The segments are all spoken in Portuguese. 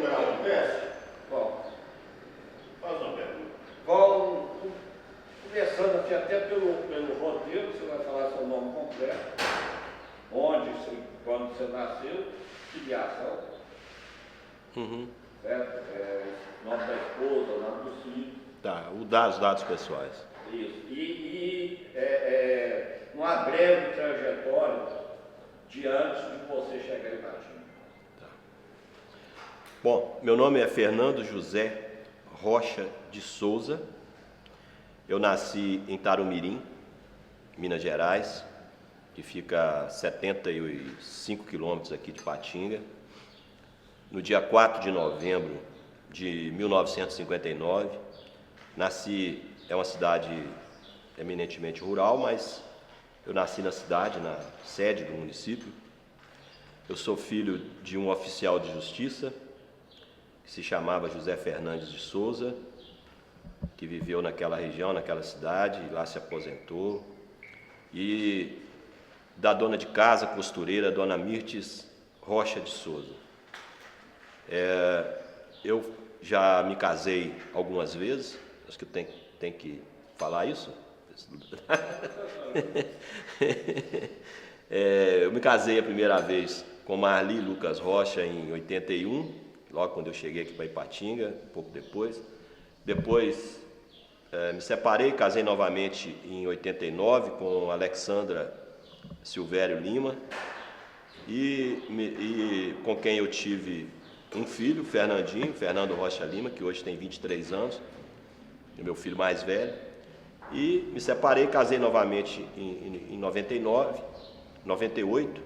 como ela acontece? Bom, faz uma pergunta. Começando aqui até pelo roteiro, você vai falar seu nome completo, quando você nasceu, filiação, certo? Nome da esposa, nome do filho. Tá, os dados pessoais. Isso. Uma breve trajetória de antes de você chegar em Ipatinga. Tá. Bom, meu nome é Fernando José Rocha de Souza. Eu nasci em Tarumirim, Minas Gerais, que fica a 75 quilômetros aqui de Ipatinga. No dia 4 de novembro de 1959, nasci, é uma cidade eminentemente rural, mas eu nasci na cidade, na sede do município. Eu sou filho de um oficial de justiça, que se chamava José Fernandes de Souza, que viveu naquela região, naquela cidade, e lá se aposentou. E da dona de casa, costureira, dona Mirtes Rocha de Souza. Eu já me casei algumas vezes, acho que eu tenho que falar isso. Eu me casei a primeira vez com Marli Lucas Rocha em 81, logo quando eu cheguei aqui para Ipatinga, um pouco depois. Depois me separei, casei novamente em 89 com Alexandra Silvério Lima e com quem eu tive um filho, Fernando Rocha Lima, que hoje tem 23 anos, é meu filho mais velho. E me separei, casei novamente em 98,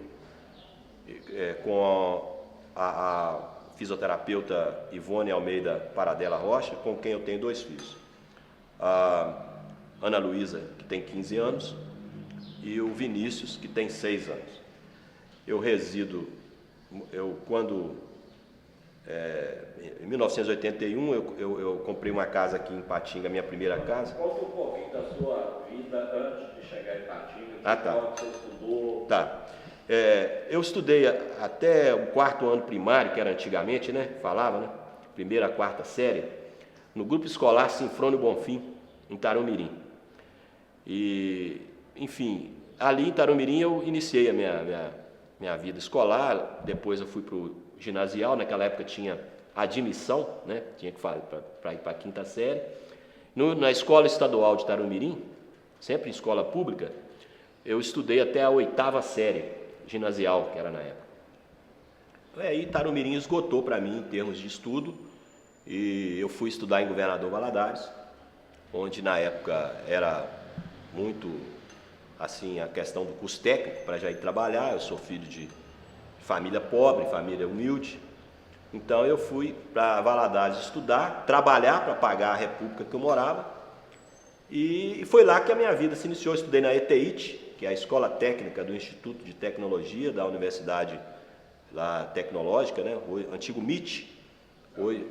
com a fisioterapeuta Ivone Almeida Paradela Rocha, com quem eu tenho 2 filhos. A Ana Luísa, que tem 15 anos, e o Vinícius, que tem 6 anos. Em 1981, eu comprei uma casa aqui em Ipatinga, minha primeira casa. Conta um pouquinho da sua vida antes de chegar em Ipatinga. Tá. Você estudou? Tá. Eu estudei até o 4º ano primário, que era antigamente, né? Falava, né? 1ª a 4ª série, no grupo escolar Sinfrônio Bonfim, em Tarumirim. E, enfim, ali em Tarumirim eu iniciei a minha vida escolar. Depois eu fui para o ginasial, naquela época tinha admissão, né? Tinha que fazer para ir para a 5ª série. Na escola estadual de Tarumirim, sempre escola pública, eu estudei até a 8ª série ginasial, que era na época. Aí Tarumirim esgotou para mim em termos de estudo, e eu fui estudar em Governador Valadares, onde na época era muito assim a questão do curso técnico para já ir trabalhar. Eu sou filho de família pobre, família humilde, então eu fui para Valadares estudar, trabalhar para pagar a república que eu morava, e foi lá que a minha vida se iniciou. Eu estudei na ETIT, que é a Escola Técnica do Instituto de Tecnologia da Universidade lá Tecnológica, né? O antigo MIT,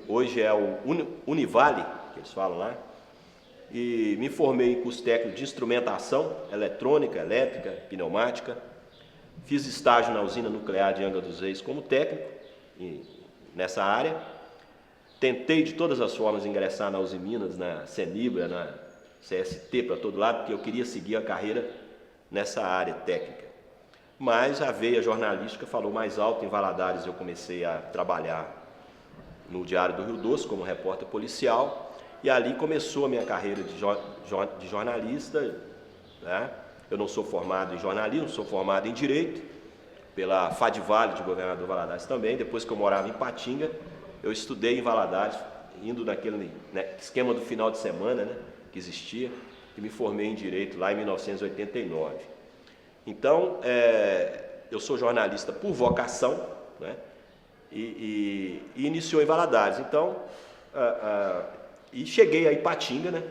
hoje é o Univale, que eles falam lá. E me formei em curso técnico de instrumentação, eletrônica, elétrica, pneumática. Fiz estágio na usina nuclear de Angra dos Reis como técnico nessa área. Tentei de todas as formas ingressar na Uzi Minas, na Cenibra, na CST, para todo lado, porque eu queria seguir a carreira nessa área técnica. Mas a veia jornalística falou mais alto. Em Valadares eu comecei a trabalhar no Diário do Rio Doce como repórter policial, e ali começou a minha carreira de jornalista, né? Eu não sou formado em jornalismo, sou formado em Direito, pela Fadvale de Governador Valadares também. Depois que eu morava em Ipatinga, eu estudei em Valadares, indo naquele, né, esquema do final de semana, né, que existia, e me formei em Direito lá em 1989. Então, eu sou jornalista por vocação, né, e iniciou em Valadares. Então, e cheguei a Ipatinga, né,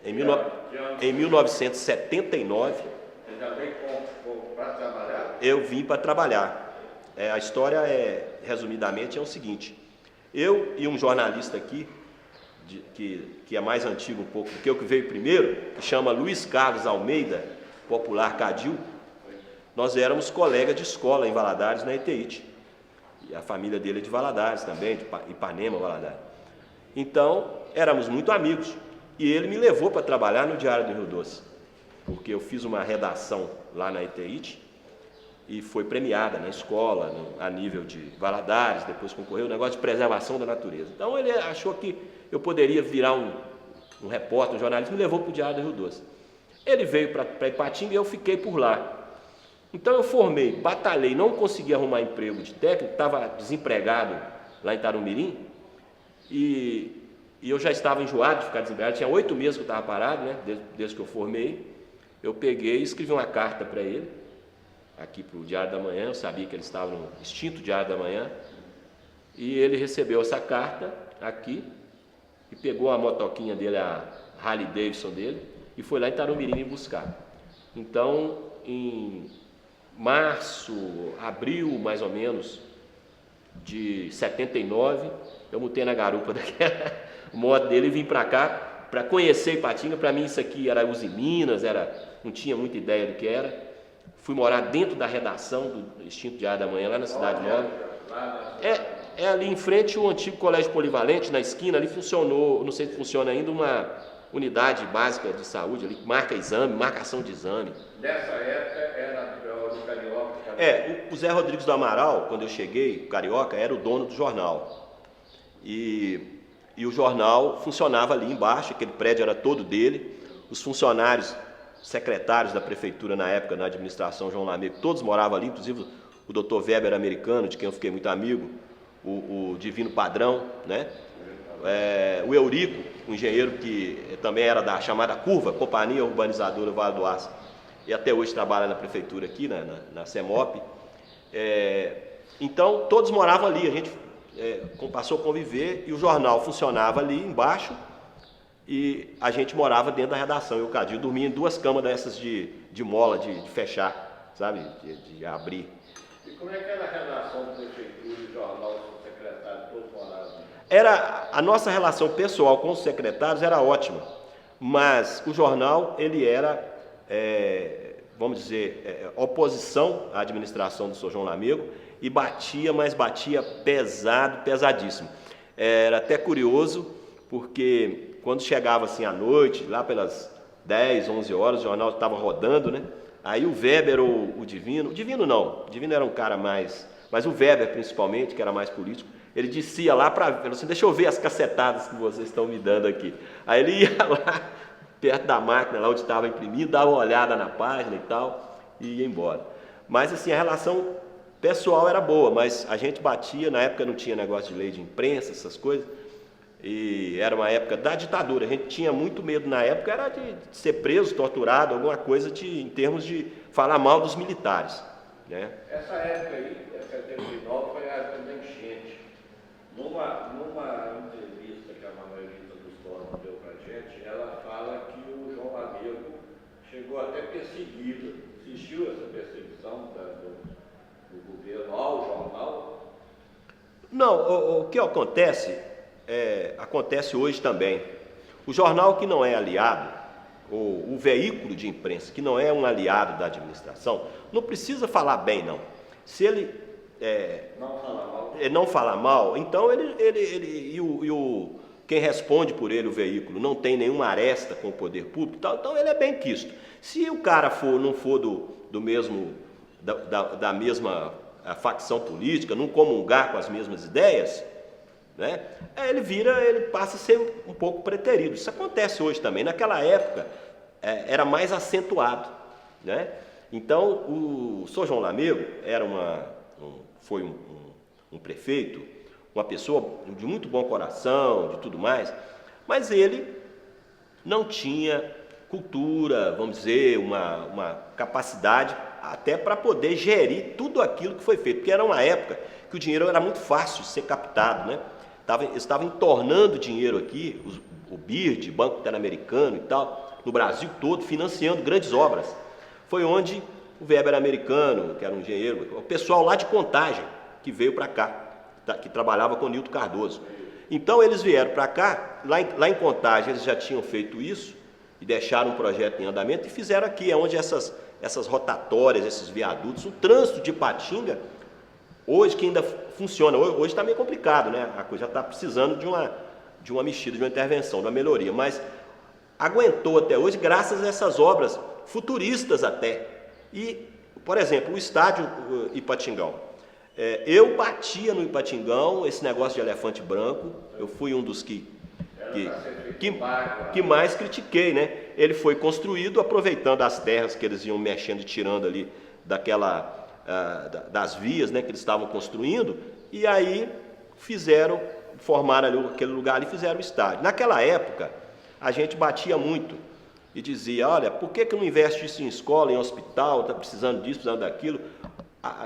em 1979. Você já veio para trabalhar? Eu vim para trabalhar. A história, resumidamente, é o seguinte: eu e um jornalista aqui, que é mais antigo um pouco do que eu, que veio primeiro, que chama Luiz Carlos Almeida, popular Cadil, nós éramos colegas de escola em Valadares, na ETIT. a família dele é de Valadares também, de Ipanema, Valadares. Então, éramos muito amigos. E ele me levou para trabalhar no Diário do Rio Doce, porque eu fiz uma redação lá na ETIT e foi premiada na escola, a nível de Valadares, depois concorreu, um negócio de preservação da natureza. Então ele achou que eu poderia virar um repórter, um jornalista, me levou para o Diário do Rio Doce. Ele veio para Ipatinga e eu fiquei por lá. Então eu formei, batalhei, não consegui arrumar emprego de técnico, estava desempregado lá em Tarumirim e eu já estava enjoado de ficar desempregado, tinha 8 meses que eu estava parado, né, desde que eu formei. Eu peguei e escrevi uma carta para ele, aqui para o Diário da Manhã, eu sabia que ele estava no extinto Diário da Manhã, e ele recebeu essa carta aqui, e pegou a motoquinha dele, a Harley Davidson dele, e foi lá em Tarumirim me buscar. Então, em março, abril mais ou menos, de 79, eu montei na garupa daquela moto dele e vim para cá, para conhecer Ipatinga. Para mim isso aqui era Usiminas, não tinha muita ideia do que era. Fui morar dentro da redação do extinto Diário da Manhã, lá na Cidade Nova. É ali em frente o antigo Colégio Polivalente, na esquina, ali funcionou, não sei se funciona ainda, uma unidade básica de saúde, ali, marca exame, marcação de exame. Nessa época era o Carioca. O Zé Rodrigues do Amaral, quando eu cheguei, o Carioca, era o dono do jornal. E o jornal funcionava ali embaixo, aquele prédio era todo dele. Os funcionários, secretários da prefeitura na época, na administração João Lamego, todos moravam ali, inclusive o Dr. Weber americano, de quem eu fiquei muito amigo, o Divino Padrão, né? O Eurico, um engenheiro que também era da chamada Curva, Companhia Urbanizadora Vale do Aço, e até hoje trabalha na prefeitura aqui, na CEMOP. Então, todos moravam ali, a gente passou a conviver, e o jornal funcionava ali embaixo, e a gente morava dentro da redação. Eu, Cadinho, dormia em 2 camas dessas de mola, de fechar, sabe, de abrir. E como é que era a relação da prefeitura e jornal com o secretário, todos moravam? A nossa relação pessoal com os secretários era ótima, mas o jornal, ele era, vamos dizer, oposição à administração do Sr. João Lamego, e batia, mas batia pesado, pesadíssimo. Era até curioso, porque quando chegava assim à noite, lá pelas 10, 11 horas, o jornal estava rodando, né? Aí o Weber ou o Divino não, o Divino era um cara mais, mas o Weber principalmente, que era mais político, ele descia lá para ver, assim, deixa eu ver as cacetadas que vocês estão me dando aqui. Aí ele ia lá, perto da máquina, lá onde estava imprimindo, dava uma olhada na página e tal, e ia embora. Mas assim, a relação pessoal era boa, mas a gente batia, na época não tinha negócio de lei de imprensa, essas coisas, e era uma época da ditadura. A gente tinha muito medo na época, era de ser preso, torturado, alguma coisa em termos de falar mal dos militares, né? Essa época aí, 79, foi a época da enchente. Numa entrevista que a Manuelita dos Torres deu pra gente, ela fala que o João Lamego chegou até perseguido. Existiu essa perseguição do governo ao jornal? Não, o que acontece, acontece hoje também. O jornal que não é aliado, ou o veículo de imprensa que não é um aliado da administração, não precisa falar bem, não. Se ele não falar mal, então quem responde por ele, o veículo, não tem nenhuma aresta com o poder público, então ele é bem quisto. Se o cara não for da mesma facção política, não comungar com as mesmas ideias, né, ele passa a ser um pouco preterido. Isso acontece hoje também. Naquela época era mais acentuado, né? Então o Sr. João Lamego foi um prefeito, uma pessoa de muito bom coração, de tudo mais, mas ele não tinha cultura, vamos dizer, uma capacidade até para poder gerir tudo aquilo que foi feito, porque era uma época que o dinheiro era muito fácil de ser captado, né? Estavam entornando dinheiro aqui, o BIRD, Banco Interamericano e tal, no Brasil todo, financiando grandes obras. Foi onde o Weber americano, que era um engenheiro, o pessoal lá de Contagem, que veio para cá, que trabalhava com o Nilton Cardoso. Então eles vieram para cá, lá em Contagem eles já tinham feito isso, e deixaram um projeto em andamento, e fizeram aqui, onde essas rotatórias, esses viadutos, o trânsito de Ipatinga Hoje que ainda funciona, hoje está meio complicado, né? A coisa já está precisando de uma mexida, de uma intervenção, de uma melhoria, mas aguentou até hoje graças a essas obras futuristas até. E, por exemplo, o estádio Ipatingão. Eu batia no Ipatingão, esse negócio de elefante branco, eu fui um dos que mais critiquei, né? Ele foi construído aproveitando as terras que eles iam mexendo e tirando ali das vias, né, que eles estavam construindo, e aí formaram ali aquele lugar ali e fizeram o estádio. Naquela época, a gente batia muito e dizia, olha, por que não investe isso em escola, em hospital, está precisando disso, precisando daquilo,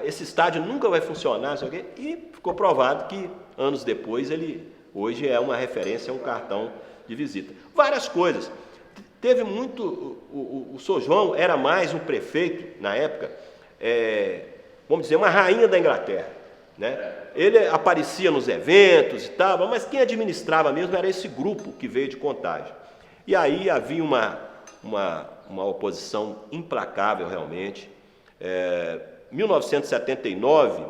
esse estádio nunca vai funcionar, não sei o quê. E ficou provado que, anos depois, ele hoje é uma referência, é um cartão de visita. Várias coisas. Teve muito, o São João era mais um prefeito, na época, vamos dizer, uma rainha da Inglaterra, né? Ele aparecia nos eventos e tal, mas quem administrava mesmo era esse grupo que veio de Contagem. E aí havia uma oposição implacável realmente. 1979,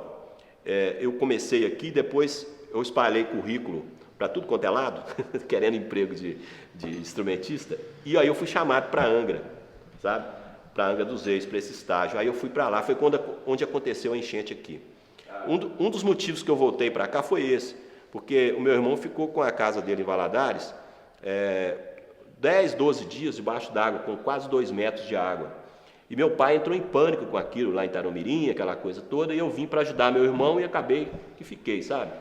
eu comecei aqui, depois eu espalhei currículo para tudo quanto é lado, querendo emprego de instrumentista, e aí eu fui chamado para Angra, sabe? Para Angra dos Reis, para esse estágio. Aí eu fui para lá, foi onde aconteceu a enchente aqui. Um dos motivos que eu voltei para cá foi esse, porque o meu irmão ficou com a casa dele em Valadares 10, 12 dias debaixo d'água, com quase 2 metros de água. E meu pai entrou em pânico com aquilo lá em Tarumirim, aquela coisa toda, e eu vim para ajudar meu irmão e acabei que fiquei, sabe?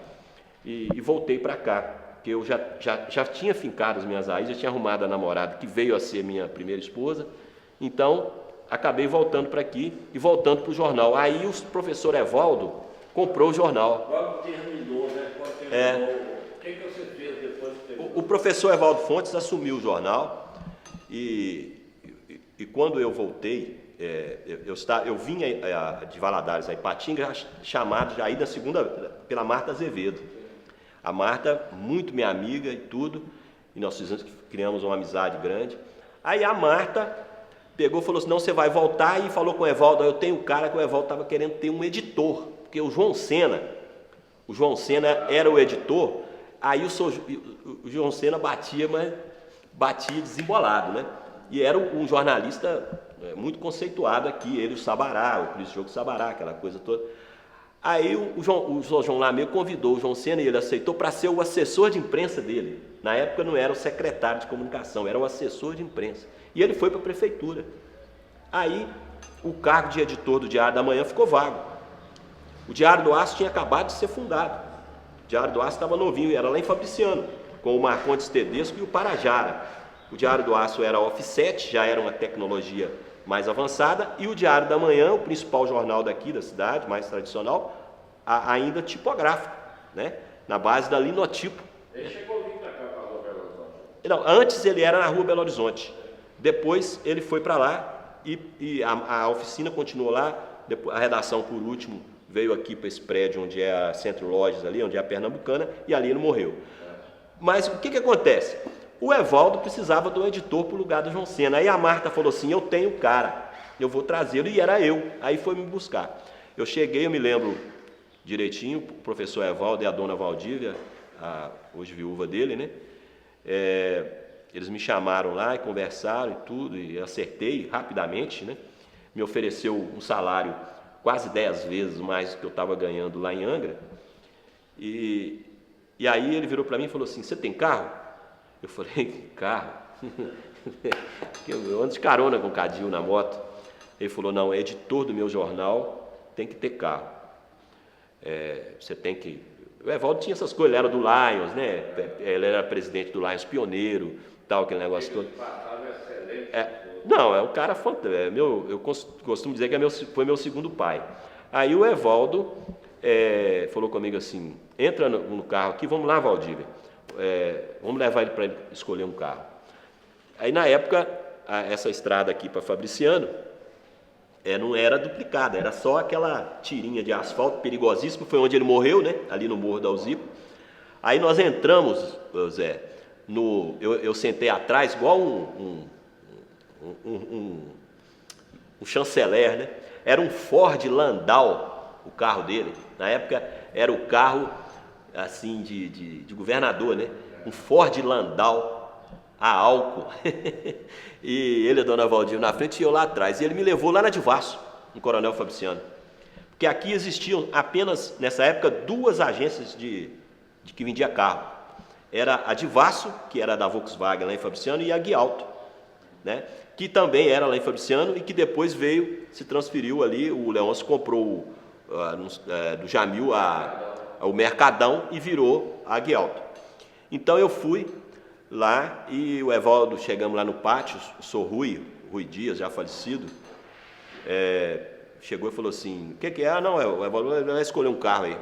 E voltei para cá, porque eu já tinha fincado as minhas raízes, já tinha arrumado a namorada que veio a ser minha primeira esposa, então acabei voltando para aqui e voltando para o jornal. Aí o professor Evaldo comprou o jornal. Quando terminou, né? O que você fez depois que terminou? O professor Evaldo Fontes assumiu o jornal e quando eu voltei, eu vinha de Valadares a Ipatinga, chamado já aí da segunda, pela Marta Azevedo. A Marta, muito minha amiga e tudo, e nós criamos uma amizade grande. Aí a Marta pegou e falou assim, não, você vai voltar, e falou com o Evaldo, eu tenho um cara que o Evaldo estava querendo ter um editor, porque o João Sena era o editor, aí o João Sena batia, mas batia desembolado, né? E era um jornalista muito conceituado aqui, ele, o Sabará, o Cris Sabará, aquela coisa toda. Aí o João Lamego convidou o João Sena e ele aceitou para ser o assessor de imprensa dele. Na época não era o secretário de comunicação, era o assessor de imprensa. E ele foi para a prefeitura. Aí o cargo de editor do Diário da Manhã ficou vago. O Diário do Aço tinha acabado de ser fundado. O Diário do Aço estava novinho, era lá em Fabriciano, com o Marcondes Tedesco e o Parajara. O Diário do Aço era offset, já era uma tecnologia mais avançada, e o Diário da Manhã, o principal jornal daqui da cidade, mais tradicional, ainda tipográfico, né? Na base da linotipo. Ele chegou a vir para cá, para a Rua Belo Horizonte? Não, antes ele era na Rua Belo Horizonte. Depois ele foi para lá e a oficina continuou lá. Depois, a redação, por último, veio aqui para esse prédio onde é a Centro Lojas, ali, onde é a Pernambucana, e ali ele morreu. Mas o que acontece? O Evaldo precisava de um editor para o lugar do João Sena. Aí a Marta falou assim, eu tenho o cara, eu vou trazê-lo, e era eu. Aí foi me buscar. Eu cheguei, eu me lembro direitinho, o professor Evaldo e a dona Valdívia, hoje viúva dele, né? Eles me chamaram lá e conversaram e tudo, e acertei rapidamente, né? Me ofereceu um salário quase 10 vezes mais do que eu estava ganhando lá em Angra. E aí ele virou para mim e falou assim, você tem carro? Eu falei, carro? Eu ando de carona com o Cadil na moto. Ele falou, não, é editor do meu jornal, tem que ter carro. Você tem que... O Evaldo tinha essas coisas, ele era do Lions, né? Ele era presidente do Lions, pioneiro, tal, aquele negócio todo. Não, é um cara fantástico. Eu costumo dizer que foi meu segundo pai. Aí o Evaldo falou comigo assim, entra no carro aqui, vamos lá, Valdívia. Vamos levar ele para ele escolher um carro. Aí na época, essa estrada aqui para Fabriciano não era duplicada, era só aquela tirinha de asfalto perigosíssima, foi onde ele morreu, né? Ali no Morro da Alzipo. Aí nós entramos, Zé, eu sentei atrás igual um chanceler, né? Era um Ford Landau o carro dele. Na época era o carro assim de governador, né? Um Ford Landau a álcool. E ele e a dona Valdir na frente e eu lá atrás. E ele me levou lá na Divaço, no Coronel Fabriciano. Porque aqui existiam apenas, nessa época, duas agências de que vendia carro. Era a Divaço, que era da Volkswagen lá em Fabriciano, e a Guialto, né? Que também era lá em Fabriciano e que depois veio, se transferiu ali, o Leôncio comprou do Jamil o Mercadão e virou a Guialto. Então eu fui lá e o Evaldo, chegamos lá no pátio, o senhor Rui Dias, já falecido, chegou e falou assim, o que é? Ah, não, o Evaldo vai escolher um carro aí.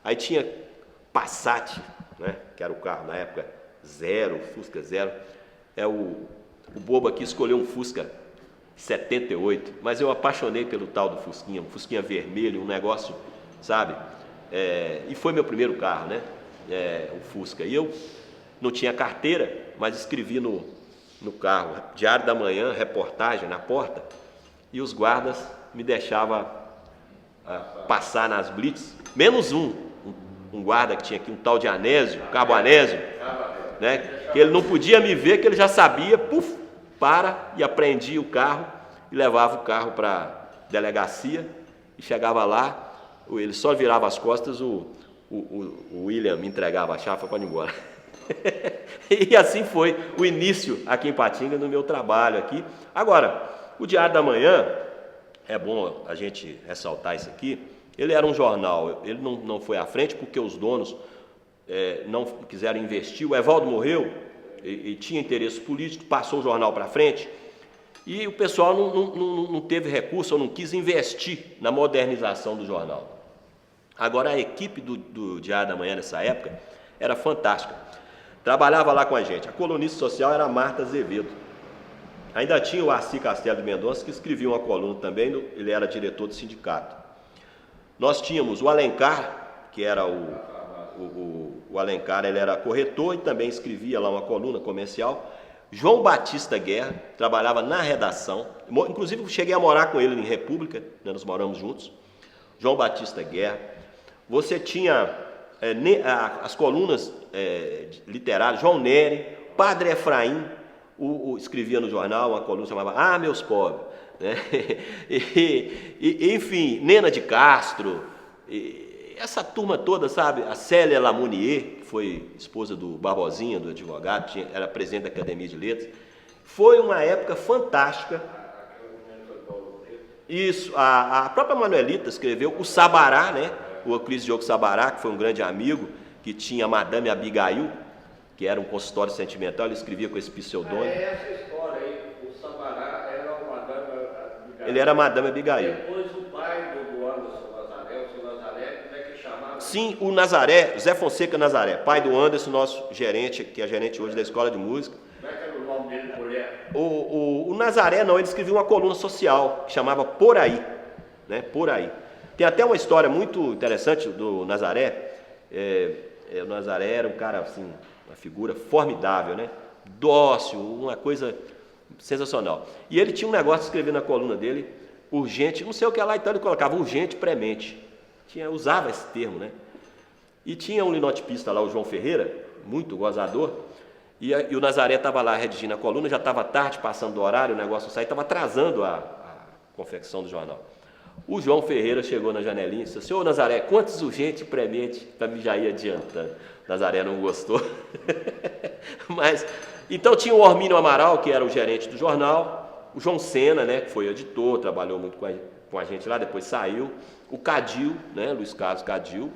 Aí tinha Passat, né, que era o carro na época, zero, Fusca zero. O bobo aqui escolheu um Fusca 78, mas eu apaixonei pelo tal do Fusquinha, um Fusquinha vermelho, um negócio, sabe? E foi meu primeiro carro, né? O Fusca. E eu não tinha carteira, mas escrevi no carro, Diário da Manhã, reportagem na porta, e os guardas me deixavam passar nas blitz, menos um guarda que tinha aqui, um tal de Anésio, Cabo Anésio, né? Que ele não podia me ver, que ele já sabia, e apreendia o carro e levava o carro para a delegacia e chegava lá, ele só virava as costas, o William me entregava a chave para ir embora. E assim foi o início aqui em Patinga, no meu trabalho aqui. Agora, o Diário da Manhã, é bom a gente ressaltar isso aqui, ele era um jornal, ele não foi à frente porque os donos não quiseram investir. O Evaldo morreu e tinha interesse político, passou o jornal para frente e o pessoal não teve recurso ou não quis investir na modernização do jornal. Agora a equipe do Diário da Manhã nessa época era fantástica, trabalhava lá com a gente. A colunista social era a Marta Azevedo. Ainda tinha o Arci Castelo de Mendonça, que escrevia uma coluna também, ele era diretor do sindicato. Nós tínhamos o Alencar, que era o Alencar, ele era corretor e também escrevia lá uma coluna comercial. João Batista Guerra, trabalhava na redação, inclusive cheguei a morar com ele em República, né, nós moramos juntos. João Batista Guerra. Você tinha as colunas literárias, João Nery, Padre Efraim, escrevia no jornal uma coluna chamava Ah, Meus Pobres, né? Enfim, Nena de Castro, essa turma toda, sabe? A Célia Lamounier, que foi esposa do Barbosinha, do advogado, era presidente da Academia de Letras. Foi uma época fantástica. Isso, a própria Manuelita escreveu o Sabará, né? O Euclides Diogo Sabará, que foi um grande amigo, que tinha a Madame Abigail, que era um consultório sentimental, ele escrevia com esse pseudônimo. Essa história aí, o Sabará era o Madame Abigail. Ele era Madame Abigail. Depois o pai do Anderson Nazaré, o seu Nazaré, como é que chamava? Sim, o Nazaré, Zé Fonseca Nazaré, pai do Anderson, nosso gerente, que é gerente hoje da Escola de Música. Como é que era o nome dele, mulher? O Nazaré, não, ele escreveu uma coluna social, que chamava Por Aí, né? Por Aí. Tem até uma história muito interessante do Nazaré. O Nazaré era um cara, assim, uma figura formidável, né? Dócil, uma coisa sensacional. E ele tinha um negócio de escrever na coluna dele, urgente, não sei o que lá, então ele colocava urgente premente. Usava esse termo, né? E tinha um linotipista lá, o João Ferreira, muito gozador, e o Nazaré estava lá redigindo a coluna, já estava tarde, passando do horário, o negócio não saía, estava atrasando a confecção do jornal. O João Ferreira chegou na janelinha e disse: Senhor Nazaré, quantos urgente premente para me já ir adiantando? Nazaré não gostou. Mas, então tinha o Ormínio Amaral, que era o gerente do jornal, o João Sena, né, que foi editor, trabalhou muito com a gente lá, depois saiu, o Cadil, né, Luiz Carlos Cadil,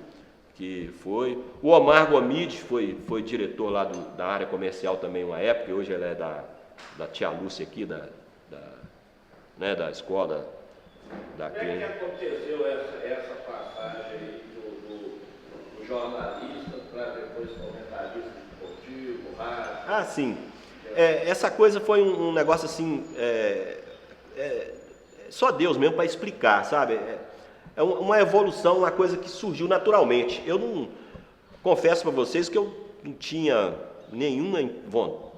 que foi, o Omar Gomide foi diretor lá da área comercial também uma época, e hoje ele é da tia Lúcia aqui, da escola. Como é que aconteceu essa passagem aí do jornalista para depois comentarista esportivo, rádio? Ah, sim. Essa coisa foi um negócio assim, só Deus mesmo para explicar, sabe? É uma evolução, uma coisa que surgiu naturalmente. Eu não confesso para vocês que eu não tinha nenhuma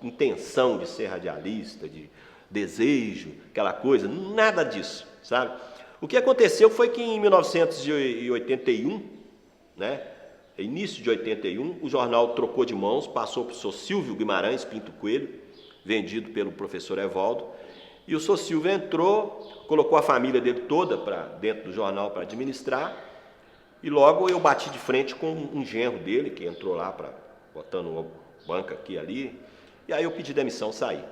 intenção de ser radialista, de desejo, aquela coisa, nada disso, sabe? O que aconteceu foi que em 1981, né, início de 81, o jornal trocou de mãos, passou para o Sr. Silvio Guimarães Pinto Coelho, vendido pelo professor Evaldo, e o Sr. Silvio entrou, colocou a família dele toda dentro do jornal para administrar, e logo eu bati de frente com um genro dele, que entrou lá, botando uma banca aqui e ali, e aí eu pedi demissão, saí.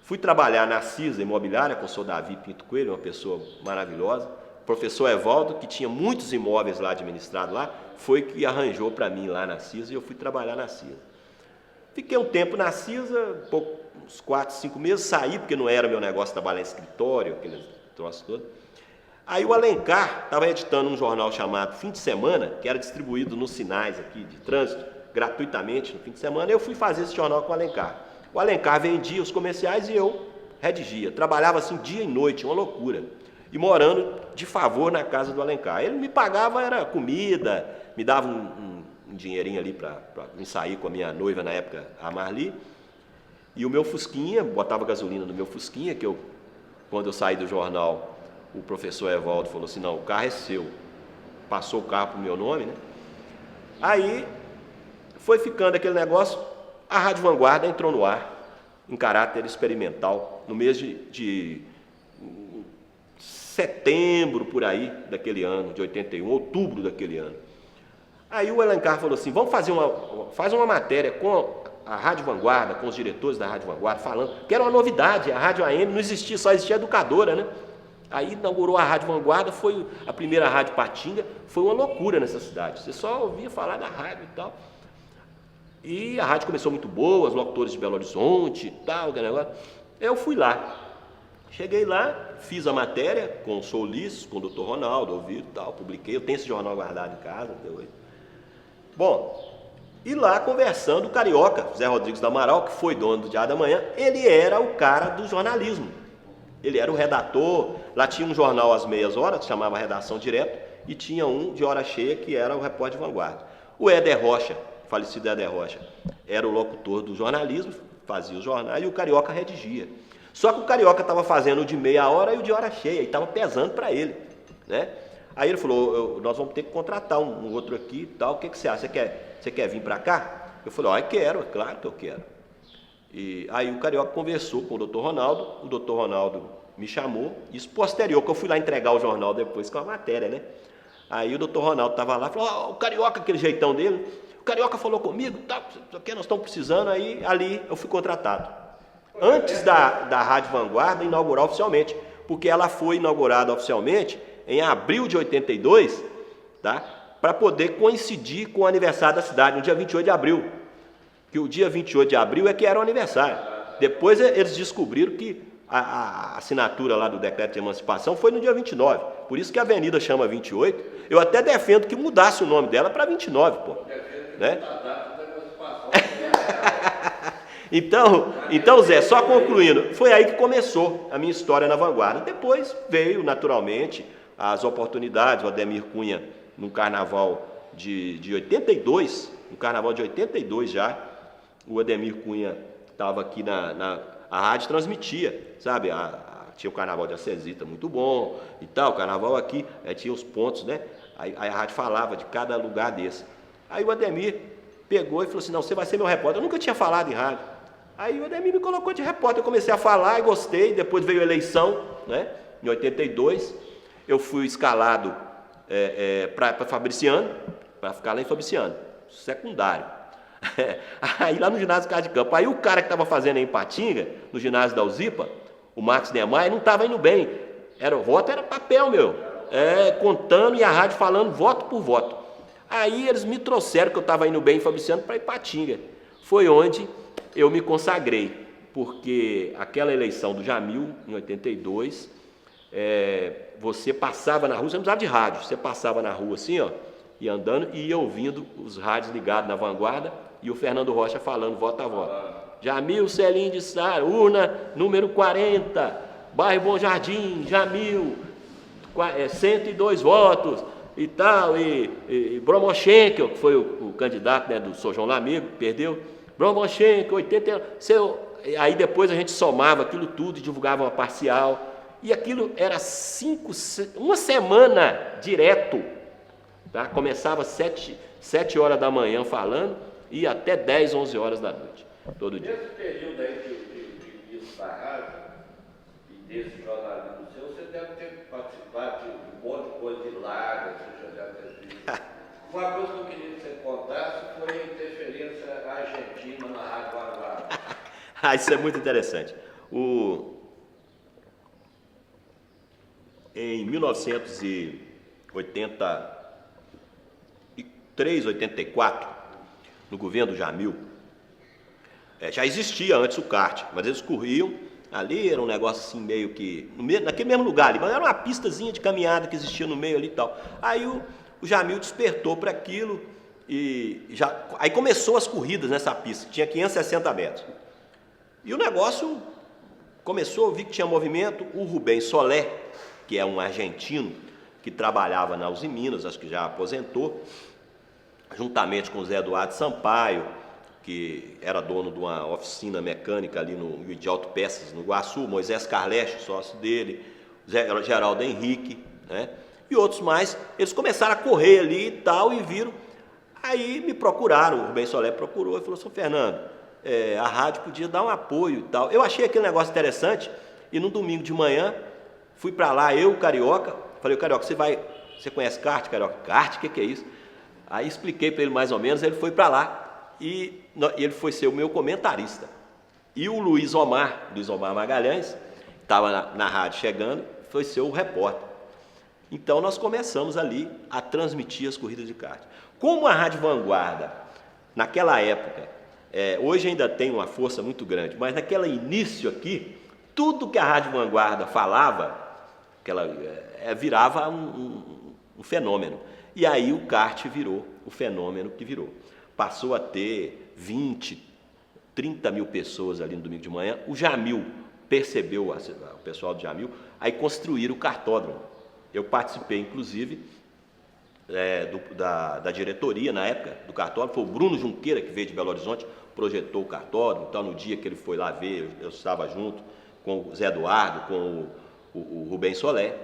Fui trabalhar na CISA Imobiliária com o Sr. Davi Pinto Coelho, uma pessoa maravilhosa. O professor Evaldo, que tinha muitos imóveis lá administrados lá, foi que arranjou para mim lá na CISA e eu fui trabalhar na CISA. Fiquei um tempo na CISA, uns 4, 5 meses, saí, porque não era meu negócio trabalhar em escritório, aqueles troços todos. Aí o Alencar estava editando um jornal chamado Fim de Semana, que era distribuído nos sinais aqui de trânsito, gratuitamente no fim de semana, e eu fui fazer esse jornal com o Alencar. O Alencar vendia os comerciais e eu redigia. Trabalhava assim dia e noite, uma loucura. E morando de favor na casa do Alencar. Ele me pagava, era comida, me dava um dinheirinho ali para me sair com a minha noiva na época, a Marli. E o meu Fusquinha, botava gasolina no meu Fusquinha, que quando eu saí do jornal, o professor Evaldo falou assim, não, o carro é seu. Passou o carro para o meu nome, né? Aí foi ficando aquele negócio, a Rádio Vanguarda entrou no ar, em caráter experimental, no mês de setembro, por aí, daquele ano, de 81, outubro daquele ano. Aí o Alencar falou assim, vamos faz uma matéria com a Rádio Vanguarda, com os diretores da Rádio Vanguarda, falando que era uma novidade, a Rádio AM não existia, só existia educadora, né? Aí inaugurou a Rádio Vanguarda, foi a primeira Rádio Patinga, foi uma loucura nessa cidade, você só ouvia falar da rádio e tal. E a rádio começou muito boa, os locutores de Belo Horizonte e tal, aquele negócio. Eu fui lá, cheguei lá, fiz a matéria com o Solis, com o Dr. Ronaldo, ouvi e tal, publiquei, eu tenho esse jornal guardado em casa, até hoje. Bom, e lá conversando, o carioca, Zé Rodrigues do Amaral, que foi dono do Diário da Manhã, ele era o cara do jornalismo. Ele era o redator, lá tinha um jornal às meias horas, que chamava Redação Direto, e tinha um de hora cheia, que era o Repórter de Vanguarda. O Éder Rocha, falecido Éder Rocha, era o locutor do jornalismo, fazia o jornal, e o carioca redigia. Só que o carioca estava fazendo o de meia hora e o de hora cheia, e estava pesando para ele, né? Aí ele falou, nós vamos ter que contratar um outro aqui e tal, o que você acha? Você quer vir para cá? Eu falei, quero, é claro que eu quero. E aí o carioca conversou com o Dr. Ronaldo, o Dr. Ronaldo me chamou, isso posterior, que eu fui lá entregar o jornal depois com a matéria, né? Aí o Dr. Ronaldo estava lá, falou, o carioca, aquele jeitão dele, o carioca falou comigo, tá, nós estamos precisando, aí ali eu fui contratado. Antes da Rádio Vanguarda inaugurar oficialmente, porque ela foi inaugurada oficialmente em abril de 82, tá? Para poder coincidir com o aniversário da cidade, no dia 28 de abril. Que o dia 28 de abril é que era o aniversário. Depois eles descobriram que a assinatura lá do decreto de emancipação foi no dia 29. Por isso que a avenida chama 28. Eu até defendo que mudasse o nome dela para 29, pô. Né? Então, Zé, só concluindo, foi aí que começou a minha história na Vanguarda. Depois veio, naturalmente, as oportunidades, o Ademir Cunha, no carnaval de 82, no carnaval de 82 já, o Ademir Cunha estava aqui a rádio transmitia, sabe? Tinha o carnaval de Acesita, muito bom e tal, o carnaval aqui, tinha os pontos, né? Aí a rádio falava de cada lugar desse. Aí o Ademir pegou e falou assim, não, você vai ser meu repórter. Eu nunca tinha falado em rádio. Aí o Ademir me colocou de repórter, eu comecei a falar e gostei, depois veio a eleição, né? Em 82, eu fui escalado para Fabriciano, para ficar lá em Fabriciano, secundário. Aí lá no ginásio Casa de Campo, aí o cara que estava fazendo em Patinga, no ginásio da Uzipa, o Marcos Neymar, não estava indo bem. O voto era papel, meu. Contando e a rádio falando voto por voto. Aí eles me trouxeram, que eu estava indo bem em Fabriciano, para Ipatinga. Foi onde eu me consagrei, porque aquela eleição do Jamil, em 82, você passava na rua, você não precisava de rádio, você passava na rua assim, ó, e andando e ia ouvindo os rádios ligados na Vanguarda e o Fernando Rocha falando voto a voto. Jamil Celim de Sá, urna número 40, bairro Bom Jardim, Jamil, 102 votos e tal, e Bromochenko, que foi o candidato, né, do Sr. João Lamigo, perdeu, Bromochenko, 80, aí depois a gente somava aquilo tudo e divulgava uma parcial, E aquilo era uma semana direto, tá? Começava 7 horas da manhã falando e até 10, 11 horas da noite, todo dia. Nesse período aí de isso da rádio e desse jornalismo seu, você deve ter participado de um monte de coisa de larga, você já deve ter visto. Uma coisa que eu queria que você contasse foi a interferência argentina na Rádio Vanguarda. Isso é muito interessante. Em 1983, 84, no governo do Jamil, já existia antes o kart, mas eles corriam ali, era um negócio assim meio que, naquele mesmo lugar ali, mas era uma pistazinha de caminhada que existia no meio ali e tal. Aí o Jamil despertou para aquilo e aí começou as corridas nessa pista, que tinha 560 metros. E o negócio começou, eu vi que tinha movimento. O Rubem Solé, que é um argentino que trabalhava na Uzi Minas, acho que já aposentou, juntamente com o Zé Eduardo Sampaio, que era dono de uma oficina mecânica ali de autopeças no Iguaçu, Moisés Carleche, sócio dele, Geraldo Henrique, né? E outros mais, eles começaram a correr ali e tal, e viram. Aí me procuraram, o Rubem Solé procurou e falou: São Fernando, a rádio podia dar um apoio e tal. Eu achei aquele negócio interessante, e no domingo de manhã, fui para lá, eu, Carioca, falei: Carioca, você conhece kart, Carioca? Kart, o que é isso? Aí expliquei para ele mais ou menos, ele foi para lá, e ele foi ser o meu comentarista. E o Luiz Omar Magalhães, estava na rádio chegando, foi ser o repórter. Então nós começamos ali a transmitir as corridas de kart. Como a Rádio Vanguarda, naquela época, hoje ainda tem uma força muito grande, mas naquele início aqui, tudo que a Rádio Vanguarda falava, virava um fenômeno. E aí o kart virou o fenômeno que virou. Passou a ter 20, 30 mil pessoas ali no domingo de manhã. O Jamil percebeu, o pessoal do Jamil, aí construíram o kartódromo. Eu participei, inclusive, da diretoria, na época, do kartódromo. Foi o Bruno Junqueira, que veio de Belo Horizonte, projetou o kartódromo. Então, no dia que ele foi lá ver, eu estava junto com o Zé Eduardo, com o Rubem Solé.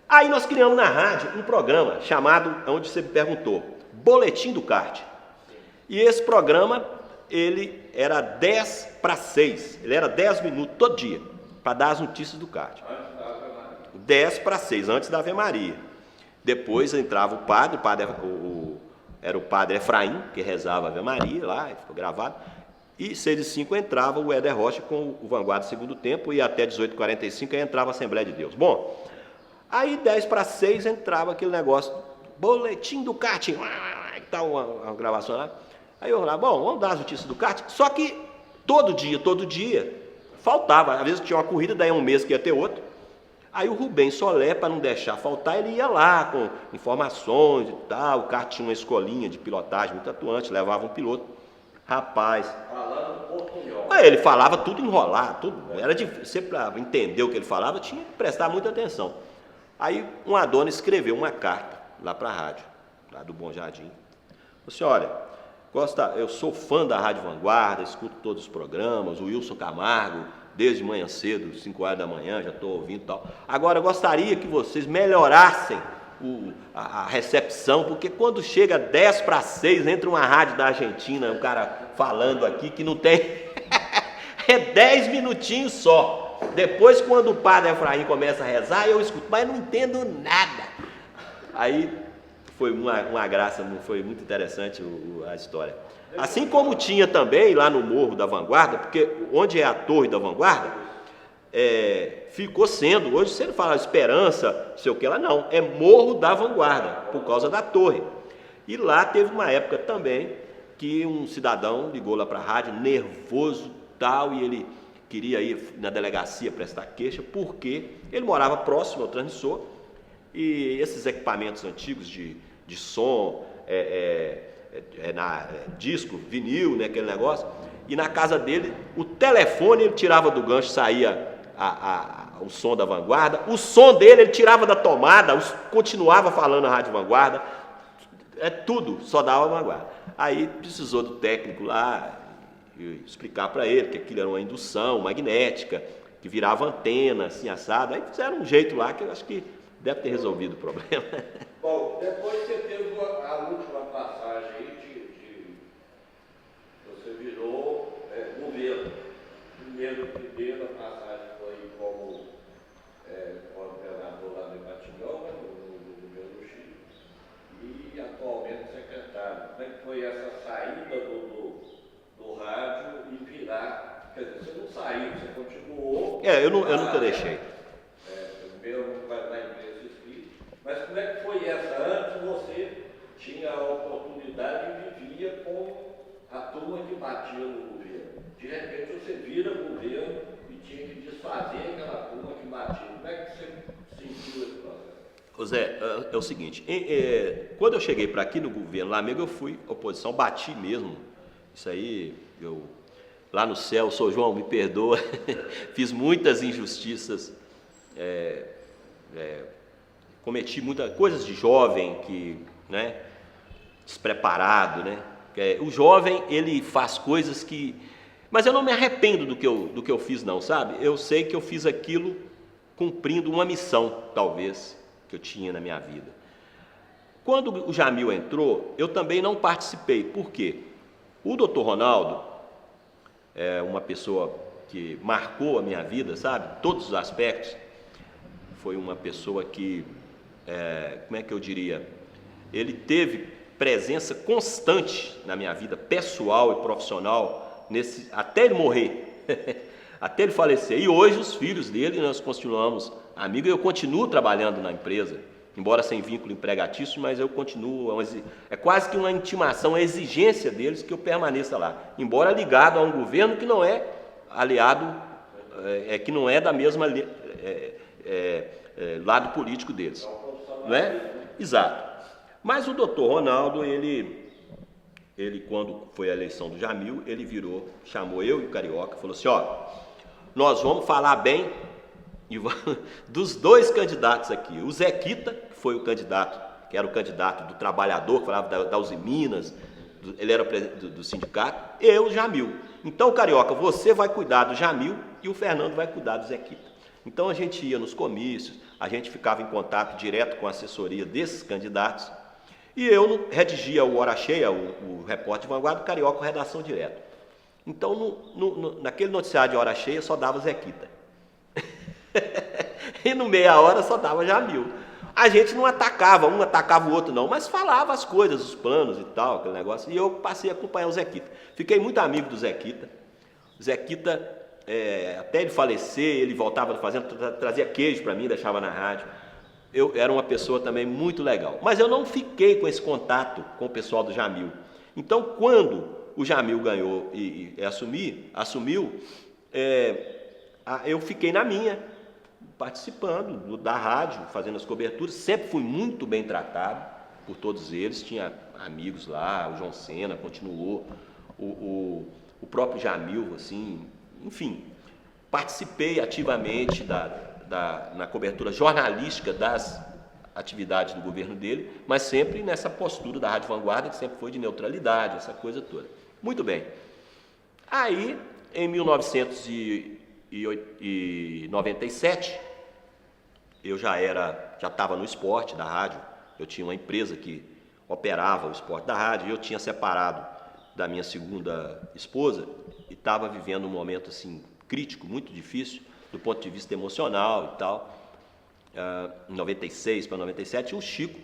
Aí nós criamos na rádio um programa chamado, onde você me perguntou, Boletim do Kart. E esse programa, ele era 10 para 6, ele era 10 minutos todo dia, para dar as notícias do kart. 10 para 6, antes da Ave Maria. Depois entrava o padre era o padre Efraim, que rezava a Ave Maria lá, ficou gravado. E 6h05 entrava o Éder Rocha com o Vanguarda segundo tempo, e até 18h45 aí entrava a Assembleia de Deus. Bom, aí 10 para 6 entrava aquele negócio, Boletim do Kart, e tal, uma gravação lá. Aí eu falava: bom, vamos dar as notícias do kart. Só que todo dia, faltava. Às vezes tinha uma corrida, daí um mês que ia ter outro. Aí o Rubem Solé, para não deixar faltar, ele ia lá com informações e tal. O kart tinha uma escolinha de pilotagem muito atuante, levava um piloto. Rapaz, Falando portunhol. Aí ele falava tudo enrolado, tudo. Era difícil. Você, para entender o que ele falava, tinha que prestar muita atenção. Aí uma dona escreveu uma carta lá para a rádio, lá do Bom Jardim. Disse: olha, eu sou fã da Rádio Vanguarda, escuto todos os programas, o Wilson Camargo, desde manhã cedo, 5 horas da manhã, já estou ouvindo e tal. Agora, eu gostaria que vocês melhorassem a recepção, porque quando chega 10 para 6, entra uma rádio da Argentina, um cara falando aqui que não tem... é 10 minutinhos só. Depois, quando o padre Efraim começa a rezar, eu escuto, mas não entendo nada. Aí foi uma graça, foi muito interessante a história. Assim como tinha também lá no Morro da Vanguarda, porque onde é a Torre da Vanguarda, ficou sendo, hoje você não fala Esperança, não sei o que lá, não, é Morro da Vanguarda, por causa da torre. E lá teve uma época também que um cidadão ligou lá para a rádio, nervoso tal, e ele queria ir na delegacia prestar queixa, porque ele morava próximo ao transmissor, e esses equipamentos antigos de som, disco, vinil, né, aquele negócio, e na casa dele, o telefone ele tirava do gancho, saía o som da Vanguarda, o som dele ele tirava da tomada, continuava falando a Rádio Vanguarda, tudo, só dava Vanguarda. Aí precisou do técnico lá explicar para ele que aquilo era uma indução magnética, que virava antena, assim, assado. Aí fizeram um jeito lá que eu acho que deve ter resolvido o problema. Bom, depois você teve a última passagem aí você virou governo. Primeira passagem foi como governador lá de Matingão, no governo do Chile, e atualmente secretário. Como é que foi essa saída do rádio e virar? Quer dizer, você não saiu, você continuou. Eu nunca deixei. Primeiro vai na imprensa escrita. Mas como é que foi essa? Antes você tinha a oportunidade e vivia com a turma que batia no governo. De repente você vira governo e tinha que desfazer aquela turma que batia. Como é que você sentiu esse processo? Ô Zé, é o seguinte, quando eu cheguei para aqui no governo lá mesmo, eu fui oposição, bati mesmo. Isso aí, lá no céu, sou João, me perdoa, fiz muitas injustiças, cometi muitas coisas de jovem, né, despreparado, né? O jovem, ele faz coisas que... Mas eu não me arrependo do que eu fiz não, sabe? Eu sei que eu fiz aquilo cumprindo uma missão, talvez, que eu tinha na minha vida. Quando o Jamil entrou, eu também não participei. Por quê? O doutor Ronaldo é uma pessoa que marcou a minha vida, sabe? Todos os aspectos. Foi uma pessoa que, como é que eu diria? Ele teve presença constante na minha vida pessoal e profissional, até ele morrer, até ele falecer. E hoje os filhos dele, nós continuamos amigos, eu continuo trabalhando na empresa, embora sem vínculo empregatício, mas eu continuo, é quase que uma intimação, uma exigência deles que eu permaneça lá, embora ligado a um governo que não é aliado, que não é da mesma lado político deles, não é? Exato. Mas o doutor Ronaldo, ele quando foi a eleição do Jamil, ele chamou eu e o Carioca, falou assim, nós vamos falar bem dos dois candidatos aqui, o Zequita, que foi o candidato, que era o candidato do trabalhador, que falava da Uzi Minas, ele era do sindicato, e eu, o Jamil. Então, Carioca, você vai cuidar do Jamil e o Fernando vai cuidar do Zequita. Então a gente ia nos comícios, a gente ficava em contato direto com a assessoria desses candidatos, e eu redigia o Hora Cheia, o repórter de vanguarda, o Carioca, com redação direta. Então, naquele noticiário de Hora Cheia, só dava Zequita. E no meia hora só dava Jamil. A gente não atacava, um atacava o outro não, mas falava as coisas, os planos e tal, aquele negócio. E eu passei a acompanhar o Zequita. Fiquei muito amigo do Zequita. O Zequita, até ele falecer, ele voltava da fazenda, trazia queijo para mim, deixava na rádio. Eu era uma pessoa também muito legal. Mas eu não fiquei com esse contato com o pessoal do Jamil. Então, quando o Jamil ganhou e assumiu, eu fiquei na minha, participando da rádio, fazendo as coberturas. Sempre fui muito bem tratado por todos eles. Tinha amigos lá, o João Sena continuou, o próprio Jamil, assim, enfim. Participei ativamente na cobertura jornalística das atividades do governo dele, mas sempre nessa postura da Rádio Vanguarda, que sempre foi de neutralidade, essa coisa toda. Muito bem. Aí, em 1997, eu já estava no esporte da rádio, eu tinha uma empresa que operava o esporte da rádio, e eu tinha separado da minha segunda esposa e estava vivendo um momento assim crítico, muito difícil, do ponto de vista emocional e tal. Em 96 para 97, o Chico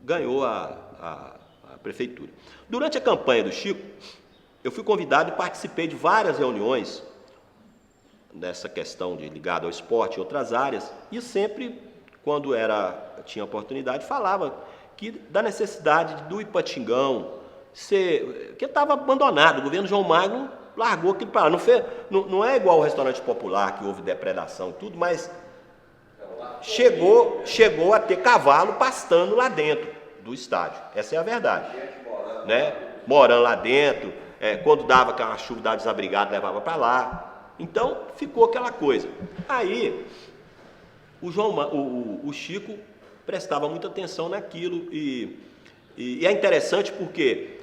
ganhou a prefeitura. Durante a campanha do Chico, eu fui convidado e participei de várias reuniões dessa questão ligada ao esporte e outras áreas, e sempre, quando tinha oportunidade, falava da necessidade do Ipatingão que estava abandonado. O governo João Magno largou aquilo para lá. Não é igual ao restaurante popular, que houve depredação e tudo, mas chegou a ter cavalo pastando lá dentro do estádio. Essa é a verdade. Né? Morando lá dentro, quando dava aquela chuva, dava desabrigado, levava para lá. Então, ficou aquela coisa. Aí, o Chico prestava muita atenção naquilo e é interessante porque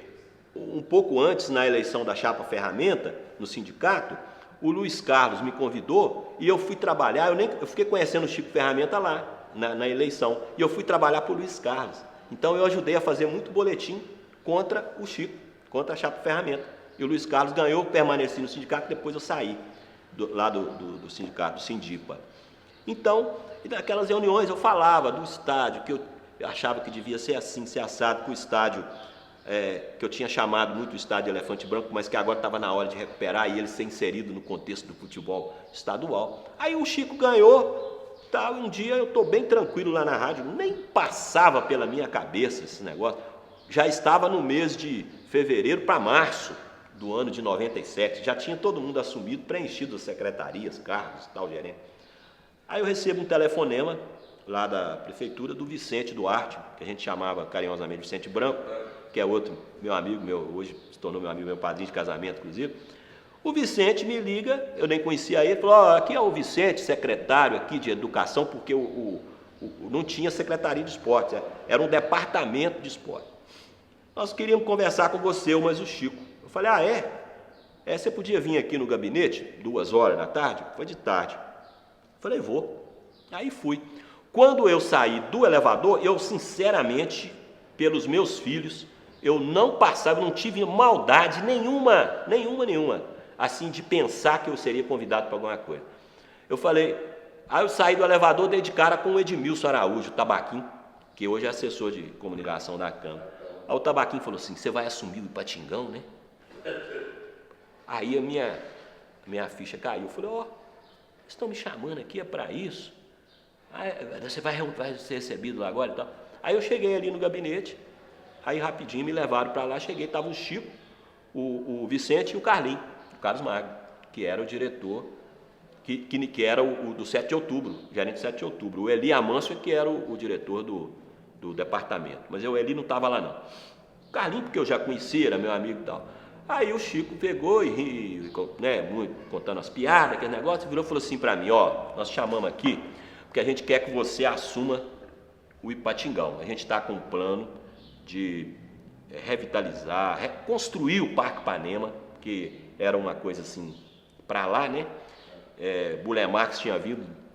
um pouco antes, na eleição da chapa ferramenta, no sindicato, o Luiz Carlos me convidou e eu fui trabalhar, eu fiquei conhecendo o Chico Ferramenta lá, na eleição, e eu fui trabalhar para o Luiz Carlos. Então eu ajudei a fazer muito boletim contra o Chico, contra a chapa Ferramenta. E o Luiz Carlos ganhou, permaneci no sindicato, depois eu saí lá do sindicato, do Sindipa. Então, naquelas reuniões eu falava do estádio, que eu achava que devia ser assim, ser assado, que o estádio, que eu tinha chamado muito o estádio de Elefante Branco, mas que agora estava na hora de recuperar e ele ser inserido no contexto do futebol estadual. Aí o Chico ganhou, tá, um dia eu estou bem tranquilo lá na rádio, nem passava pela minha cabeça esse negócio, já estava no mês de fevereiro para março do ano de 97, já tinha todo mundo assumido, preenchido as secretarias, cargos e tal, gerente. Aí eu recebo um telefonema lá da prefeitura do Vicente Duarte, que a gente chamava carinhosamente Vicente Branco, que é outro meu amigo, hoje se tornou meu amigo, meu padrinho de casamento, inclusive. O Vicente me liga, eu nem conhecia ele, falou, aqui é o Vicente, secretário aqui de educação, porque não tinha secretaria de esporte, era um departamento de esporte. Nós queríamos conversar com você, mas o Chico. Eu falei, você podia vir aqui no gabinete, 2 horas da tarde? Foi de tarde. Eu falei, vou. Aí fui. Quando eu saí do elevador, eu sinceramente, pelos meus filhos, eu não passava, não tive maldade nenhuma, assim, de pensar que eu seria convidado para alguma coisa. Eu falei, aí eu saí do elevador, dei de cara com o Edmilson Araújo, o Tabaquim, que hoje é assessor de comunicação da Câmara. Aí o Tabaquim falou assim, você vai assumir o Ipatingão, né? Aí a minha ficha caiu. Eu falei, estão me chamando aqui, é para isso? Você vai ser recebido lá agora e tal. Aí eu cheguei ali no gabinete, aí rapidinho me levaram para lá, cheguei, estava o Chico, o Vicente e o Carlinhos, o Carlos Magno, que era o diretor, que era o do 7 de outubro, gerente do 7 de outubro. O Eli Amâncio que era o diretor do departamento, mas o Eli não estava lá não. O Carlinhos, porque eu já conhecia, era meu amigo e tal. Aí o Chico pegou e muito, contando as piadas, aquele negócio, virou e falou assim para mim, nós chamamos aqui, porque a gente quer que você assuma o Ipatingão. A gente está com um plano de revitalizar, reconstruir o Parque Ipanema, que era uma coisa assim, para lá, né? Burle Marx tinha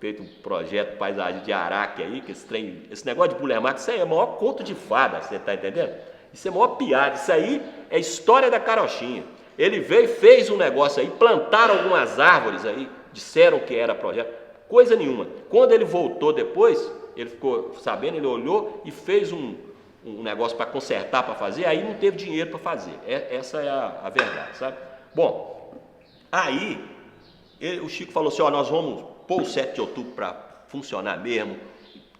feito um projeto paisagem de Araque aí, que esse negócio de Burle Marx, isso aí é o maior conto de fada, você está entendendo? Isso é a maior piada, isso aí é história da carochinha. Ele veio e fez um negócio aí, plantaram algumas árvores aí, disseram que era projeto, coisa nenhuma. Quando ele voltou depois, ele ficou sabendo, ele olhou e fez um negócio para consertar, para fazer, aí não teve dinheiro para fazer. Essa é a verdade, sabe? Bom, aí o Chico falou assim, nós vamos pôr o 7 de outubro para funcionar mesmo,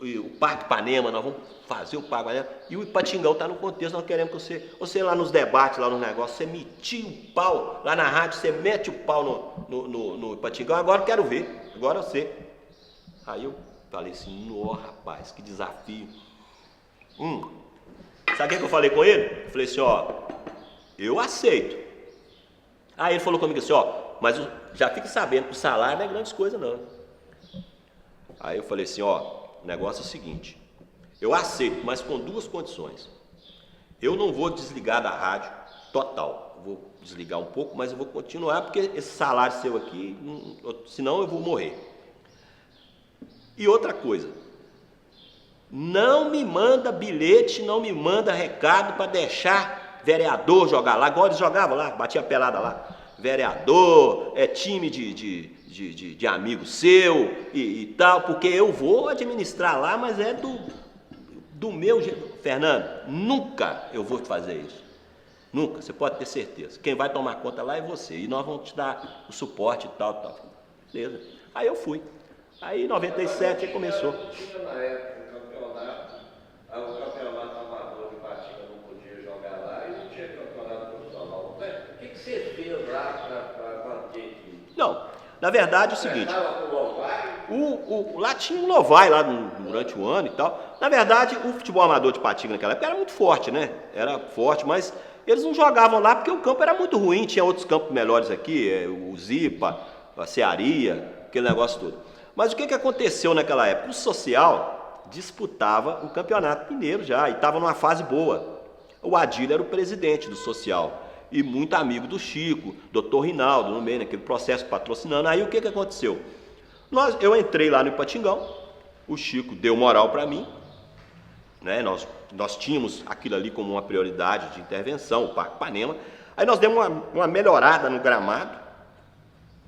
e o Parque Ipanema, nós vamos fazer o Parque Ipanema, e o Ipatingão está no contexto, nós queremos que você lá nos debates, lá nos negócios, você metia o pau, lá na rádio, você mete o pau no Ipatingão, agora eu quero ver, agora eu sei. Aí eu falei assim, rapaz, que desafio. Sabe o que eu falei com ele? Eu falei assim, eu aceito. Aí ele falou comigo assim, mas já fique sabendo que o salário não é grandes coisas não. Aí eu falei assim, o negócio é o seguinte, eu aceito, mas com 2 condições. Eu não vou desligar da rádio total, eu vou desligar um pouco, mas eu vou continuar, porque esse salário seu aqui, senão eu vou morrer. E outra coisa, não me manda bilhete, não me manda recado para deixar vereador jogar lá, igual eles jogavam lá, batia a pelada lá. Vereador, time de amigo seu e tal, porque eu vou administrar lá, mas é do meu jeito. Fernando, nunca eu vou fazer isso. Nunca, você pode ter certeza. Quem vai tomar conta lá é você, e nós vamos te dar o suporte e tal. Beleza. Aí eu fui. Aí em 97 começou. Tinha na época o campeonato amador de Ipatinga não podia jogar lá e não tinha campeonato profissional. O que você fez lá para manter aquilo? Não, na verdade é o seguinte. Lá tinha um Lovai lá durante o ano e tal. Na verdade, o futebol amador de Ipatinga naquela época era muito forte, né? Era forte, mas eles não jogavam lá porque o campo era muito ruim. Tinha outros campos melhores aqui, o Zipa, a Cearia, aquele negócio todo. Mas o que aconteceu naquela época? O Social disputava o Campeonato Mineiro já e estava numa fase boa. O Adílio era o presidente do Social. e muito amigo do Chico, doutor Rinaldo, no meio daquele processo patrocinando. Aí o que aconteceu? Eu entrei lá no Ipatingão, o Chico deu moral para mim, né? Nós tínhamos aquilo ali como uma prioridade de intervenção, o Parque Ipanema. Aí nós demos uma melhorada no gramado,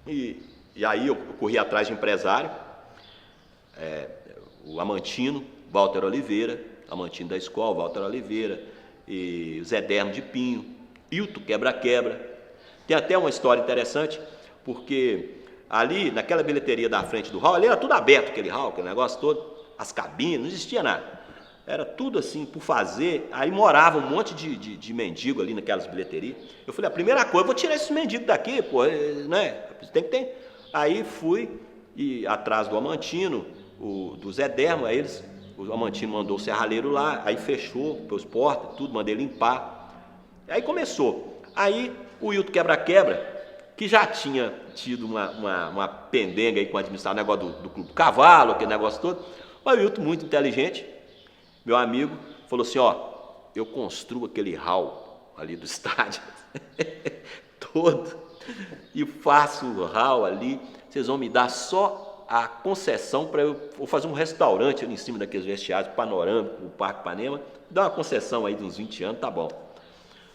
e aí eu corri atrás de empresário, o Amantino, Walter Oliveira, Amantino da escola, Walter Oliveira, e o Zé Dermo de Pinho, Hilton Quebra-Quebra. Tem até uma história interessante, porque ali, naquela bilheteria da frente do hall, ali era tudo aberto, aquele hall, aquele negócio todo, as cabines, não existia nada. Era tudo assim, por fazer. Aí morava um monte de mendigo ali naquelas bilheterias. Eu falei, a primeira coisa, eu vou tirar esses mendigos daqui, pô, né? Tem que ter. Aí fui e atrás do Amantino, do Zé Dermo, aí o Amantino mandou o serralheiro lá, aí fechou as portas, tudo, mandei limpar. Aí começou. Aí o Hilton Quebra-Quebra, que já tinha tido uma pendenga aí com o administrador, negócio do Clube Cavalo, aquele negócio todo. O Hilton, muito inteligente, meu amigo, falou assim, ó, eu construo aquele hall ali do estádio todo e faço o hall ali, vocês vão me dar só a concessão para eu vou fazer um restaurante ali em cima daqueles vestiários panorâmicos, o Parque Ipanema, dá uma concessão aí de uns 20 anos, tá bom.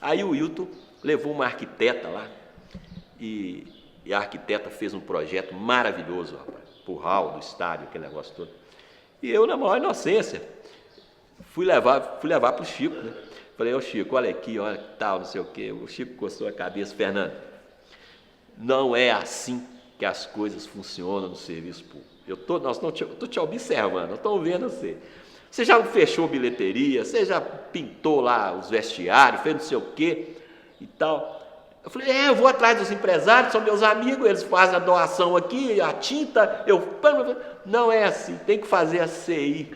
Aí o Hilton levou uma arquiteta lá e a arquiteta fez um projeto maravilhoso, rapaz, pro hall do estádio, aquele negócio todo. E eu, na maior inocência, fui levar pro Chico, né? Falei, ô Chico, olha aqui, olha que tal, não sei o quê. O Chico coçou a cabeça, Fernando, não é assim que as coisas funcionam no serviço público. Eu tô te observando, eu estou vendo você. Você já fechou bilheteria, você já pintou lá os vestiários, fez não sei o quê e tal. Eu falei, eu vou atrás dos empresários, são meus amigos, eles fazem a doação aqui, a tinta, não é assim, tem que fazer a CI.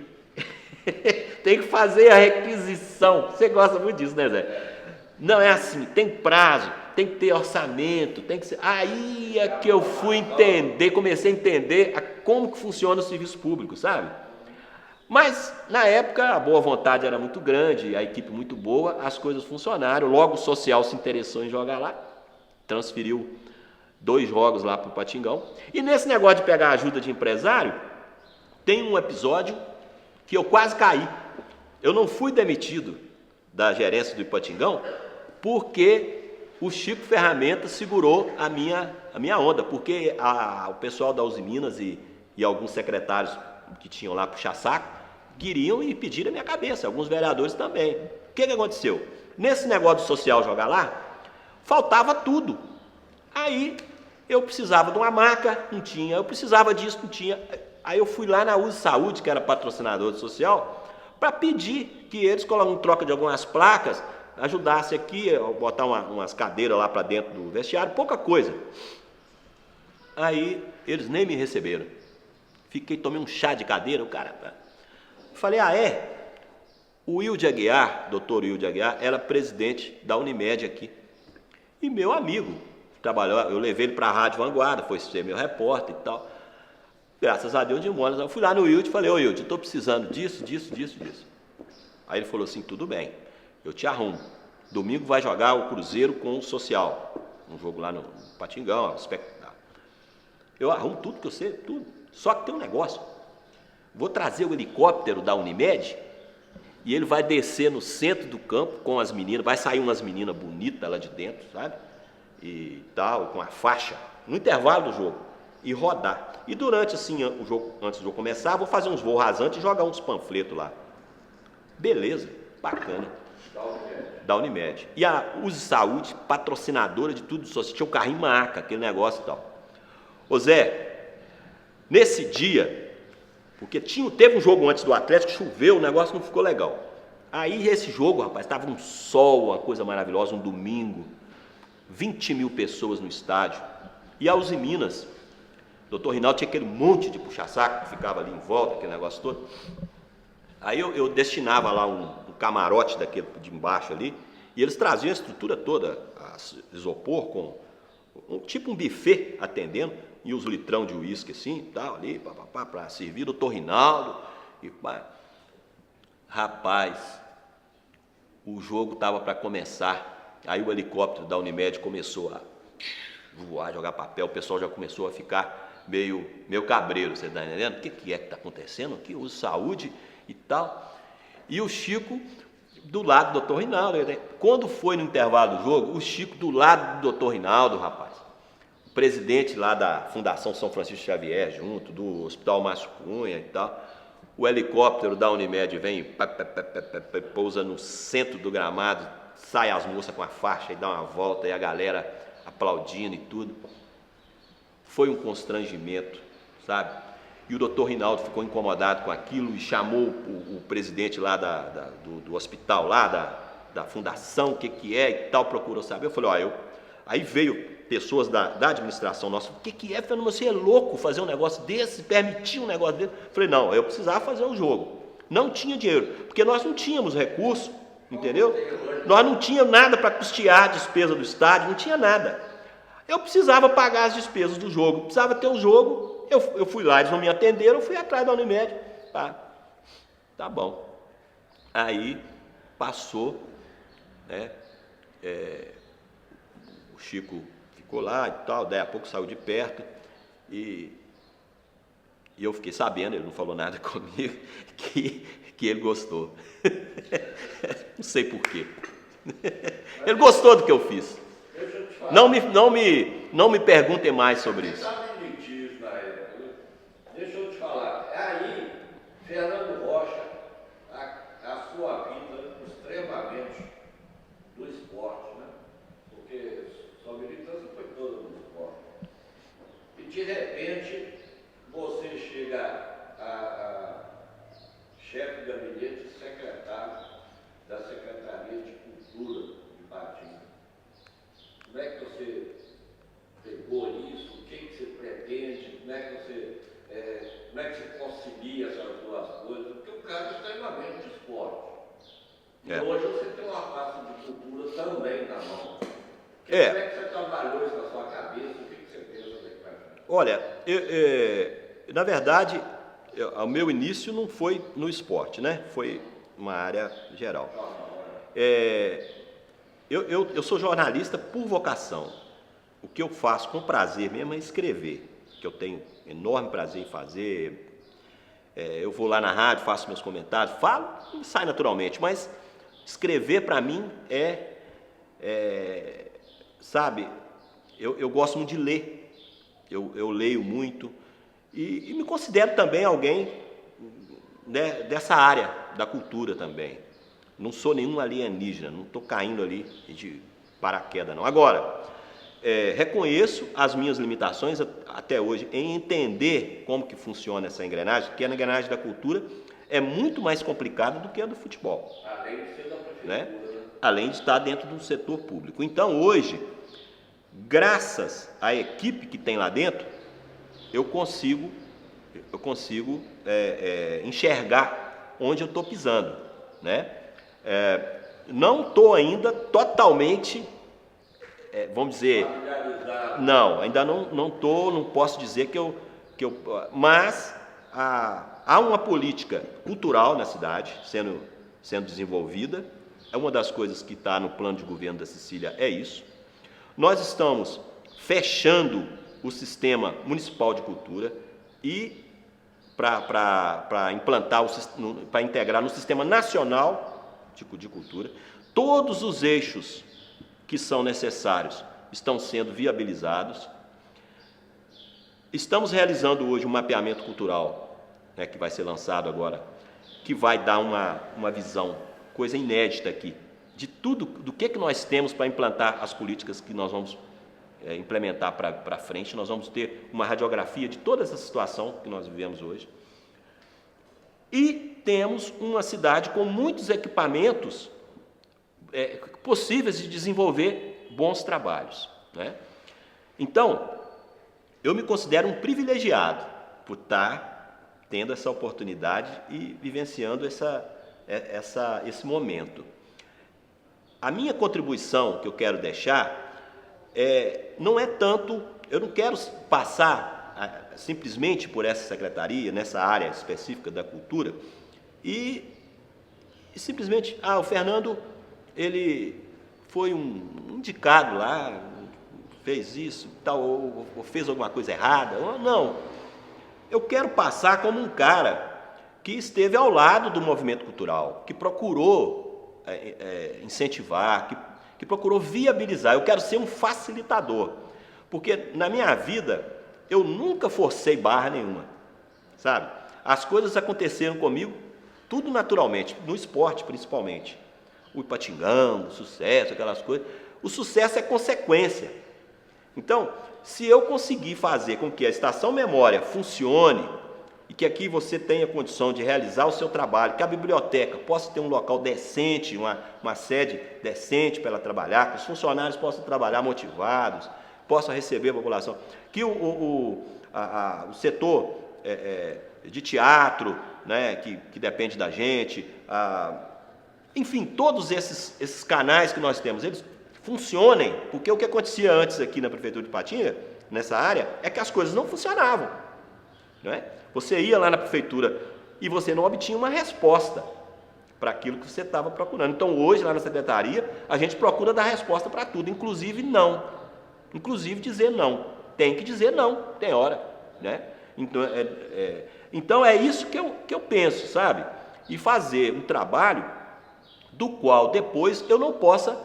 Tem que fazer a requisição. Você gosta muito disso, né, Zé? Não é assim, tem prazo, tem que ter orçamento, tem que ser. Aí é que eu fui entender, comecei a entender como que funciona o serviço público, sabe? Mas, na época, a boa vontade era muito grande, a equipe muito boa, as coisas funcionaram. Logo o social se interessou em jogar lá, transferiu 2 jogos lá para o Ipatingão. E nesse negócio de pegar ajuda de empresário, tem um episódio que eu quase caí. Eu não fui demitido da gerência do Ipatingão porque o Chico Ferramenta segurou a minha onda, porque o pessoal da Uzi Minas e alguns secretários que tinham lá puxa-saco queriam e pediram a minha cabeça, alguns vereadores também. O que aconteceu? Nesse negócio do social jogar lá, faltava tudo. Aí eu precisava de uma maca, não tinha. Eu precisava disso, não tinha. Aí eu fui lá na Uzi Saúde, que era patrocinador do social, para pedir que eles, com troca de algumas placas, ajudassem aqui, botar umas cadeiras lá para dentro do vestiário, pouca coisa. Aí eles nem me receberam. Tomei um chá de cadeira, o cara... Falei, o Wilde Aguiar, doutor Wilde Aguiar, era presidente da Unimed aqui. E meu amigo, trabalhou, eu levei ele para a Rádio Vanguarda, foi ser meu repórter e tal. Graças a Deus, de Monas, eu fui lá no Wilde e falei, ô Wilde, eu estou precisando disso. Aí ele falou assim, tudo bem, eu te arrumo. Domingo vai jogar o Cruzeiro com o Social, um jogo lá no Ipatingão, eu arrumo tudo que eu sei, tudo. Só que tem um negócio, vou trazer o helicóptero da Unimed e ele vai descer no centro do campo com as meninas, vai sair umas meninas bonitas lá de dentro, sabe? E tal, com a faixa, no intervalo do jogo, e rodar. E durante, assim, o jogo, antes do jogo começar, vou fazer uns voos rasantes e jogar uns panfletos lá. Beleza, bacana. Da Unimed. E a Uzi Saúde, patrocinadora de tudo isso, tinha um carrinho maca, aquele negócio e tal. Ô Zé, nesse dia, porque teve um jogo antes do Atlético, choveu, o negócio não ficou legal. Aí esse jogo, rapaz, estava um sol, uma coisa maravilhosa, um domingo, 20 mil pessoas no estádio. E a Uzi Minas, doutor Rinaldo tinha aquele monte de puxa-saco que ficava ali em volta, aquele negócio todo. Aí eu destinava lá um camarote daquele de embaixo ali, e eles traziam a estrutura toda, isopor, com tipo um buffet atendendo, e os litrão de uísque assim, tal, ali, para servir o doutor Rinaldo. Rapaz, o jogo estava para começar, Aí o helicóptero da Unimed começou a voar, jogar papel, o pessoal já começou a ficar meio cabreiro, você está entendendo? O que é que está acontecendo aqui? Uso saúde e tal. E o Chico do lado do Dr. Rinaldo. Quando foi no intervalo do jogo, o Chico do lado do Dr. Rinaldo, rapaz, o presidente lá da Fundação São Francisco Xavier, junto, do Hospital Márcio Cunha e tal, o helicóptero da Unimed vem, pousa no centro do gramado, sai as moças com a faixa e dá uma volta, e a galera aplaudindo e tudo. Foi um constrangimento, sabe? E o doutor Rinaldo ficou incomodado com aquilo e chamou o presidente lá do hospital, lá da fundação, o que é e tal, procurou saber. Eu falei, aí veio pessoas da administração nossa, o que é, Fernando, você é louco fazer um negócio desse, permitir um negócio desse? Eu falei, não, eu precisava fazer um jogo. Não tinha dinheiro, porque nós não tínhamos recurso, entendeu? Nós não tínhamos nada para custear a despesa do estádio, não tinha nada. Eu precisava pagar as despesas do jogo, precisava ter um jogo. Eu fui lá, eles não me atenderam, eu fui atrás da Unimed. Tá bom. Aí passou, né? O Chico ficou lá e tal, daí a pouco saiu de perto e eu fiquei sabendo, ele não falou nada comigo, que ele gostou. Não sei porquê. Ele gostou do que eu fiz. Não me perguntem mais sobre isso. Deixa eu te falar, aí, Fernando Rocha, a sua vida extremamente do esporte, né? Porque sua militância foi toda no esporte. E de repente, você chega a chefe de gabinete e secretário da Secretaria de Cultura de Patinga. Como é que você pegou isso? O que você pretende? Como é que você concilia essas duas coisas? Porque o cara é extremamente de esporte. E hoje você tem uma parte de cultura também na mão. Como é que você trabalhou isso na sua cabeça? O que você pensa daqui para frente? Olha, na verdade, o meu início não foi no esporte, né? Foi uma área geral. Eu sou jornalista por vocação. O que eu faço com prazer mesmo é escrever, que eu tenho enorme prazer em fazer. Eu vou lá na rádio, faço meus comentários, falo e sai naturalmente, mas escrever para mim sabe, eu gosto muito de ler, eu leio muito e me considero também alguém, né, dessa área da cultura também. Não sou nenhum alienígena, não estou caindo ali de paraquedas não. Agora, reconheço as minhas limitações até hoje em entender como que funciona essa engrenagem, que a engrenagem da cultura é muito mais complicada do que a do futebol. Além de ser da prefeitura, né? Além de estar dentro do setor público. Então, hoje, graças à equipe que tem lá dentro, eu consigo enxergar onde eu estou pisando, né? Não estou ainda totalmente... vamos dizer, não, ainda não posso dizer que eu mas há uma política cultural na cidade sendo desenvolvida, é uma das coisas que está no plano de governo da Sicília, é isso. Nós estamos fechando o sistema municipal de cultura e para implantar, para integrar no sistema nacional de cultura, todos os eixos que são necessários estão sendo viabilizados. Estamos realizando hoje um mapeamento cultural, né, que vai ser lançado agora, que vai dar uma visão, coisa inédita aqui, de tudo, do que nós temos para implantar as políticas que nós vamos implementar para frente. Nós vamos ter uma radiografia de toda essa situação que nós vivemos hoje. E temos uma cidade com muitos equipamentos possíveis de desenvolver bons trabalhos, né? Então, eu me considero um privilegiado por estar tendo essa oportunidade e vivenciando esse momento. A minha contribuição que eu quero deixar não é tanto, eu não quero passar simplesmente por essa secretaria, nessa área específica da cultura, e simplesmente, o Fernando, ele foi um indicado lá, fez isso, tal, ou fez alguma coisa errada. Não, eu quero passar como um cara que esteve ao lado do movimento cultural, que procurou incentivar, que procurou viabilizar. Eu quero ser um facilitador, porque na minha vida eu nunca forcei barra nenhuma, sabe? As coisas aconteceram comigo tudo naturalmente, no esporte principalmente. O Ipatingão, o sucesso, aquelas coisas. O sucesso é consequência. Então, se eu conseguir fazer com que a Estação Memória funcione e que aqui você tenha condição de realizar o seu trabalho, que a biblioteca possa ter um local decente, uma sede decente para ela trabalhar, que os funcionários possam trabalhar motivados, possam receber a população, que o setor de teatro, né, que depende da gente, enfim, todos esses canais que nós temos, eles funcionem, porque o que acontecia antes aqui na Prefeitura de Ipatinga, nessa área, é que as coisas não funcionavam, não é? Você ia lá na Prefeitura e você não obtinha uma resposta para aquilo que você estava procurando. Então, hoje, lá na Secretaria, a gente procura dar resposta para tudo, inclusive não. Inclusive dizer não. Tem que dizer não, tem hora, né? Então, é isso que eu penso, sabe? E fazer um trabalho do qual depois eu não possa,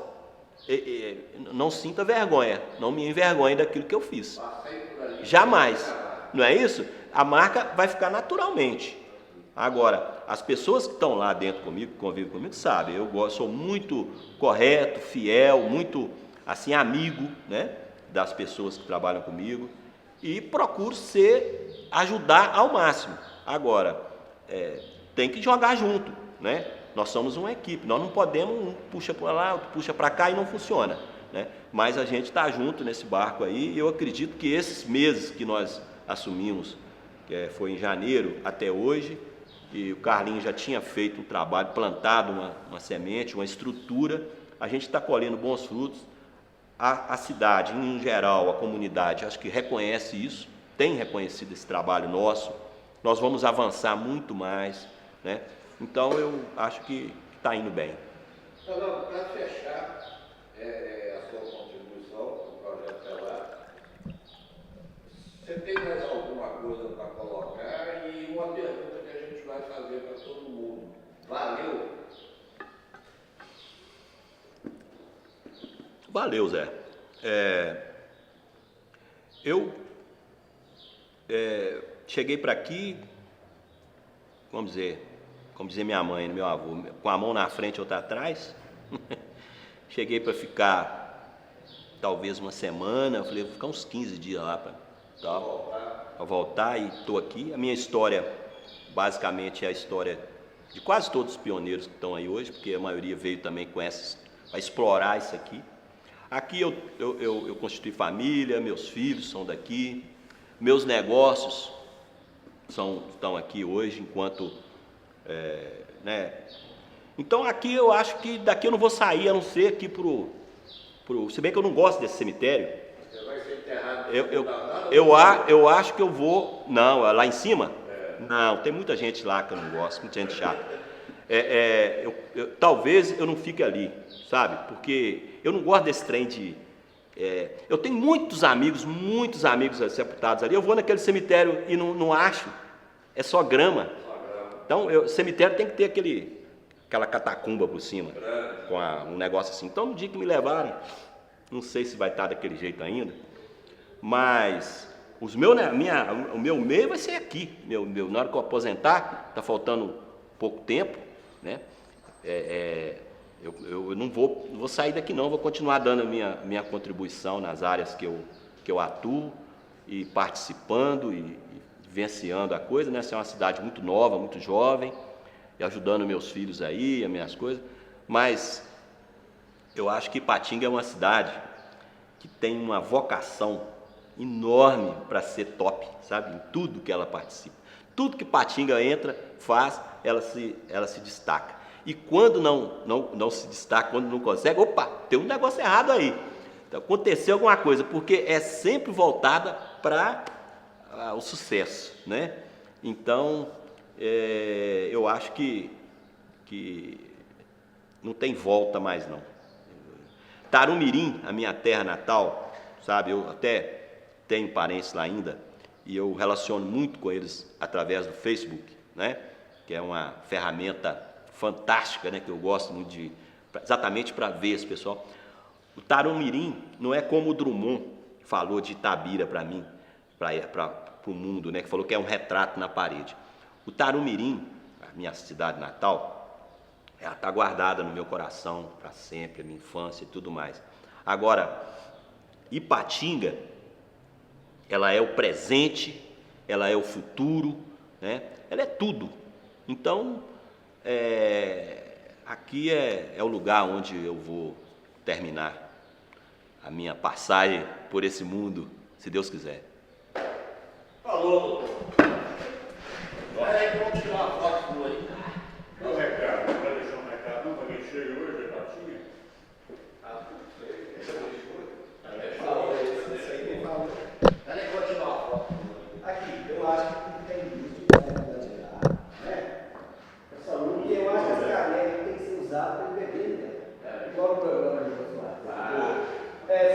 não sinta vergonha, não me envergonhe daquilo que eu fiz. Jamais. Não é isso? A marca vai ficar naturalmente. Agora, as pessoas que estão lá dentro comigo, que convivem comigo, sabem, eu sou muito correto, fiel, muito, assim, amigo, né, das pessoas que trabalham comigo e procuro ajudar ao máximo. Agora, tem que jogar junto, né? Nós somos uma equipe, nós não podemos, um puxa para lá, outro puxa para cá e não funciona, né? Mas a gente está junto nesse barco aí e eu acredito que esses meses que nós assumimos, foi em janeiro até hoje, e o Carlinhos já tinha feito um trabalho, plantado uma semente, uma estrutura, a gente está colhendo bons frutos. A cidade, em geral, a comunidade, acho que reconhece isso, tem reconhecido esse trabalho nosso, nós vamos avançar muito mais, né? Então, eu acho que está indo bem. Então, para fechar a sua contribuição para o projeto Celar, você tem mais alguma coisa para colocar? E uma pergunta que a gente vai fazer para todo mundo. Valeu? Valeu, Zé. Eu cheguei para aqui, vamos dizer, como dizia minha mãe e meu avô, com a mão na frente e outra atrás. Cheguei para ficar talvez uma semana, eu falei, vou ficar uns 15 dias lá para voltar, e estou aqui. A minha história, basicamente, é a história de quase todos os pioneiros que estão aí hoje, porque a maioria veio também para explorar isso aqui. Aqui eu constituí família, meus filhos são daqui, meus negócios estão aqui hoje, enquanto... né? Então aqui eu acho que daqui eu não vou sair, a não ser aqui se bem que eu não gosto desse cemitério. Você vai ser enterrado? Eu acho que eu vou... Não, lá em cima? Não, tem muita gente lá que eu não gosto, muita gente chata. Talvez eu não fique ali, sabe? Porque eu não gosto desse trem de... eu tenho muitos amigos sepultados ali. Eu vou naquele cemitério e não acho, é só grama. Então, o cemitério tem que ter aquela catacumba por cima, com um negócio assim. Então, no dia que me levarem, não sei se vai estar daquele jeito ainda, mas o meu meio vai ser aqui. Na hora que eu aposentar, está faltando pouco tempo, né? Eu não vou sair daqui não, vou continuar dando a minha contribuição nas áreas que eu atuo e participando e vivenciando a coisa, né? Essa é uma cidade muito nova, muito jovem, e ajudando meus filhos aí, as minhas coisas, mas eu acho que Ipatinga é uma cidade que tem uma vocação enorme para ser top, sabe? Em tudo que ela participa. Tudo que Ipatinga entra, faz, ela se destaca. E quando não se destaca, quando não consegue, opa, tem um negócio errado aí. Então, aconteceu alguma coisa, porque é sempre voltada para o sucesso, né? Então, eu acho que não tem volta mais não. Tarumirim, a minha terra natal, sabe? Eu até tenho parentes lá ainda e eu relaciono muito com eles através do Facebook, né? Que é uma ferramenta fantástica, né? Que eu gosto muito de, exatamente para ver esse pessoal. O Tarumirim não é como o Drummond falou de Itabira para mim, para o mundo, né? Que falou que é um retrato na parede. O Tarumirim, a minha cidade natal, ela está guardada no meu coração para sempre, a minha infância e tudo mais. Agora, Ipatinga, ela é o presente, ela é o futuro, né? Ela é tudo. Então, aqui é o lugar onde eu vou terminar a minha passagem por esse mundo, se Deus quiser. Falou, doutor.